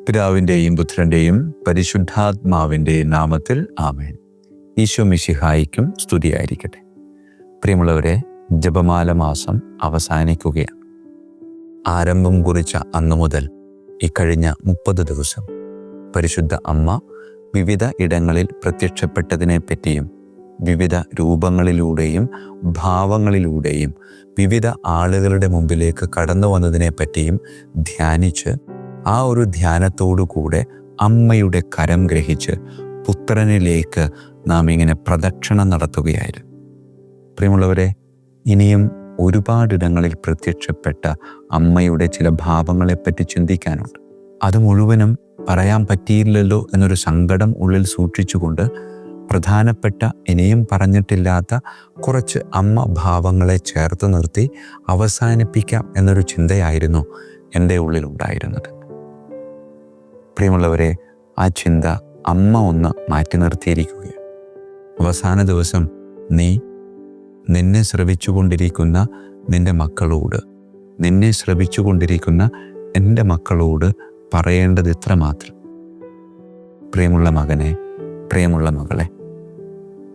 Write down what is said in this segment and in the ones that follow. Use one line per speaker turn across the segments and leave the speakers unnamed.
പിതാവിൻ്റെയും പുത്രൻ്റെയും പരിശുദ്ധാത്മാവിൻ്റെയും നാമത്തിൽ ആമേൻ. ഈശോ മിശിഹായിക്കും സ്തുതിയായിരിക്കട്ടെ. പ്രിയമുള്ളവരെ, ജപമാല മാസം അവസാനിക്കുകയാണ്. ആരംഭം കുറിച്ച അന്നു മുതൽ ഇക്കഴിഞ്ഞ 30 ദിവസം പരിശുദ്ധ അമ്മ വിവിധ ഇടങ്ങളിൽ പ്രത്യക്ഷപ്പെട്ടതിനെ പറ്റിയും വിവിധ രൂപങ്ങളിലൂടെയും ഭാവങ്ങളിലൂടെയും വിവിധ ആളുകളുടെ മുമ്പിലേക്ക് കടന്നു വന്നതിനെ പറ്റിയും ധ്യാനിച്ച് ആ ഒരു ധ്യാനത്തോടു കൂടെ അമ്മയുടെ കരം ഗ്രഹിച്ച് പുത്രനിലേക്ക് നാം ഇങ്ങനെ പ്രദക്ഷിണം നടത്തുകയായിരുന്നു. പ്രിയമുള്ളവരെ, ഇനിയും ഒരുപാടിടങ്ങളിൽ പ്രത്യക്ഷപ്പെട്ട അമ്മയുടെ ചില ഭാവങ്ങളെപ്പറ്റി ചിന്തിക്കാനുണ്ട്. അത് മുഴുവനും പറയാൻ പറ്റിയില്ലല്ലോ എന്നൊരു സങ്കടം ഉള്ളിൽ സൂക്ഷിച്ചുകൊണ്ട് പ്രധാനപ്പെട്ട ഇനിയും പറഞ്ഞിട്ടില്ലാത്ത കുറച്ച് അമ്മ ഭാവങ്ങളെ ചേർത്ത് നിർത്തി അവസാനിപ്പിക്കാം എന്നൊരു ചിന്തയായിരുന്നു എൻ്റെ ഉള്ളിലുണ്ടായിരുന്നത്. പ്രിയമുള്ളവരെ, ആ ചിന്ത അമ്മ ഒന്ന് മാറ്റി നിർത്തിയിരിക്കുകയാണ്. അവസാന ദിവസം നിന്നെ ശ്രവിച്ചുകൊണ്ടിരിക്കുന്ന നിൻ്റെ മക്കളോട്, നിന്നെ ശ്രവിച്ചുകൊണ്ടിരിക്കുന്ന എൻ്റെ മക്കളോട് പറയേണ്ടത് ഇത്ര മാത്രം: പ്രിയമുള്ള മകനെ, പ്രിയമുള്ള മകളെ,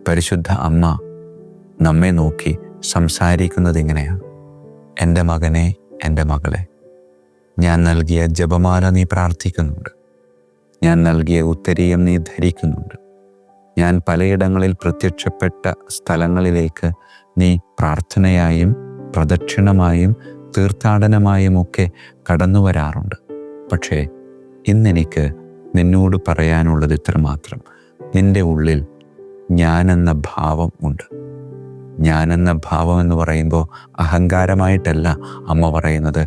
പരിശുദ്ധ അമ്മ നമ്മെ നോക്കി സംസാരിക്കുന്നത് ഇങ്ങനെയാണ്: എൻ്റെ മകനെ, എൻ്റെ മകളെ, ഞാൻ നൽകിയ ജപമാല നീ പ്രാർത്ഥിക്കുന്നുണ്ട്, ഞാൻ നൽകിയ ഉത്തരീയം നീ ധരിക്കുന്നുണ്ട്, ഞാൻ പലയിടങ്ങളിൽ പ്രത്യക്ഷപ്പെട്ട സ്ഥലങ്ങളിലേക്ക് നീ പ്രാർത്ഥനയായും പ്രദക്ഷിണമായും തീർത്ഥാടനമായും ഒക്കെ കടന്നു വരാറുണ്ട്. പക്ഷേ ഇന്നെനിക്ക് നിന്നോട് പറയാനുള്ളത് ഇത്രമാത്രം: നിൻ്റെ ഉള്ളിൽ ഞാനെന്ന ഭാവം ഉണ്ട്. ഞാനെന്ന ഭാവം എന്ന് പറയുമ്പോൾ അഹങ്കാരമായിട്ടല്ല അമ്മ പറയുന്നത്.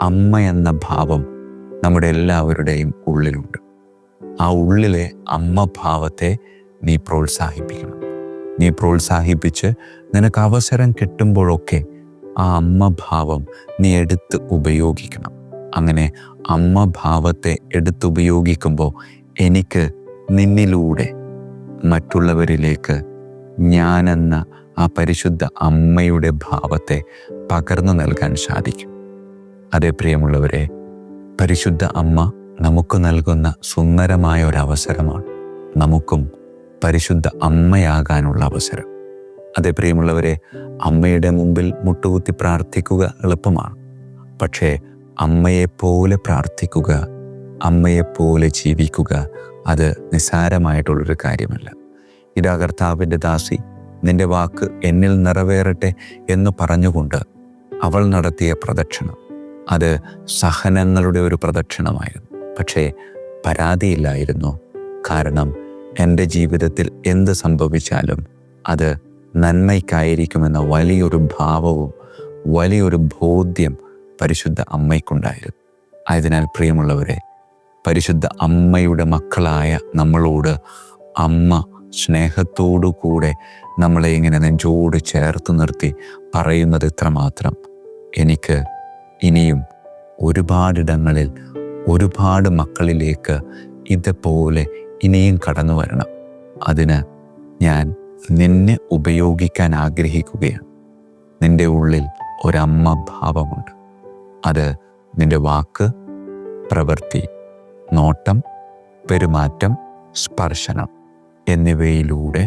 അമ്മ എന്ന ഭാവം നമ്മുടെ എല്ലാവരുടെയും ഉള്ളിലുണ്ട്. ആ ഉള്ളിലെ അമ്മ ഭാവത്തെ നീ പ്രോത്സാഹിപ്പിക്കണം. നീ പ്രോത്സാഹിപ്പിച്ച് നിനക്ക് അവസരം കിട്ടുമ്പോഴൊക്കെ ആ അമ്മ ഭാവം നീ എടുത്ത് ഉപയോഗിക്കണം. അങ്ങനെ അമ്മ ഭാവത്തെ എടുത്തുപയോഗിക്കുമ്പോൾ എനിക്ക് നിന്നിലൂടെ മറ്റുള്ളവരിലേക്ക് ഞാനെന്ന ആ പരിശുദ്ധ അമ്മയുടെ ഭാവത്തെ പകർന്നു നൽകാൻ സാധിക്കും. അതേ പ്രിയമുള്ളവരെ, പരിശുദ്ധ അമ്മ നമുക്ക് നൽകുന്ന സുന്ദരമായ ഒരവസരമാണ് നമുക്കും പരിശുദ്ധ അമ്മയാകാനുള്ള അവസരം. അതേ പ്രിയമുള്ളവരെ, അമ്മയുടെ മുമ്പിൽ മുട്ടുകുത്തി പ്രാർത്ഥിക്കുക എളുപ്പമാണ്. പക്ഷേ അമ്മയെപ്പോലെ പ്രാർത്ഥിക്കുക, അമ്മയെപ്പോലെ ജീവിക്കുക, അത് നിസ്സാരമായിട്ടുള്ളൊരു കാര്യമല്ല. ഇതാ കർത്താവിൻ്റെ ദാസി, നിൻ്റെ വാക്ക് എന്നിൽ നിറവേറട്ടെ എന്ന് പറഞ്ഞുകൊണ്ട് അവൾ നടത്തിയ പ്രദക്ഷിണം അത് സഹനങ്ങളുടെ ഒരു പ്രദക്ഷിണമായിരുന്നു. പക്ഷേ പരാതിയില്ലായിരുന്നു. കാരണം എൻ്റെ ജീവിതത്തിൽ എന്ത് സംഭവിച്ചാലും അത് നന്മയ്ക്കായിരിക്കുമെന്ന വലിയൊരു ഭാവവും വലിയൊരു ബോധ്യം പരിശുദ്ധ അമ്മയ്ക്കുണ്ടായിരുന്നു. ആയതിനാൽ പ്രിയമുള്ളവരെ, പരിശുദ്ധ അമ്മയുടെ മക്കളായ നമ്മളോട് അമ്മ സ്നേഹത്തോടു കൂടെ നമ്മളെ ഇങ്ങനെ നെഞ്ചോട് ചേർത്ത് നിർത്തി പറയുന്നത് ഇത്രമാത്രം: എനിക്ക് ഇനിയും ഒരുപാടിടങ്ങളിൽ ഒരുപാട് മക്കളിലേക്ക് ഇതുപോലെ ഇനിയും കടന്നു വരണം. അതിന് ഞാൻ നിന്നെ ഉപയോഗിക്കാൻ ആഗ്രഹിക്കുകയാണ്. നിൻ്റെ ഉള്ളിൽ ഒരമ്മ ഭാവമുണ്ട്. അത് നിൻ്റെ വാക്ക്, പ്രവൃത്തി, നോട്ടം, പെരുമാറ്റം, സ്പർശനം എന്നിവയിലൂടെ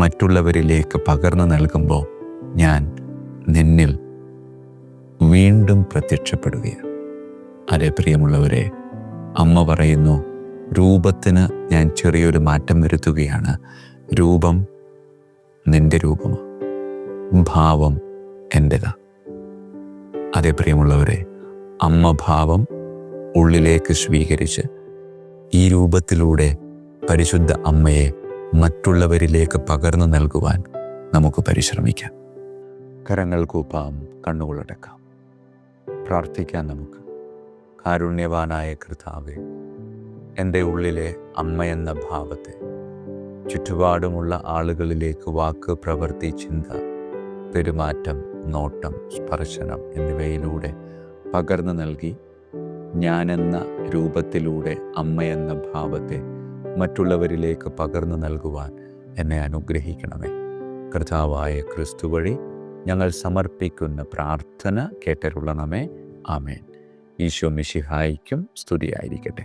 മറ്റുള്ളവരിലേക്ക് പകർന്നു നൽകുമ്പോൾ ഞാൻ നിന്നിൽ വീണ്ടും പ്രത്യക്ഷപ്പെടുകയാണ്. അതേ പ്രിയമുള്ളവരെ, അമ്മ പറയുന്നു, രൂപത്തിന് ഞാൻ ചെറിയൊരു മാറ്റം വരുത്തുകയാണ്. രൂപം നിൻ്റെ രൂപമാണ്, ഭാവം എൻ്റെതാ. അതേ പ്രിയമുള്ളവരെ, അമ്മ ഭാവം ഉള്ളിലേക്ക് സ്വീകരിച്ച് ഈ രൂപത്തിലൂടെ പരിശുദ്ധ അമ്മയെ മറ്റുള്ളവരിലേക്ക് പകർന്നു നൽകുവാൻ നമുക്ക് പരിശ്രമിക്കാം. കരങ്ങൾ കൂപ്പാം, കണ്ണുകളടക്കാം, പ്രാർത്ഥിക്കാം. നമുക്ക് കാരുണ്യവാനായ കർത്താവേ, എൻ്റെ ഉള്ളിലെ അമ്മയെന്ന ഭാവത്തെ ചുറ്റുപാടുമുള്ള ആളുകളിലേക്ക് വാക്ക്, പ്രവൃത്തി, ചിന്ത, പെരുമാറ്റം, നോട്ടം, സ്പർശനം എന്നിവയിലൂടെ പകർന്നു നൽകി ഞാനെന്ന രൂപത്തിലൂടെ അമ്മയെന്ന ഭാവത്തെ മറ്റുള്ളവരിലേക്ക് പകർന്നു നൽകുവാൻ എന്നെ അനുഗ്രഹിക്കണമേ. കർത്താവായ ക്രിസ്തു വഴി ഞങ്ങൾ സമർപ്പിക്കുന്ന പ്രാർത്ഥന കേട്ടരുളണമേ. ആമേൻ. ഈശോ മിശിഹായിക്കും സ്തുതിയായിരിക്കട്ടെ.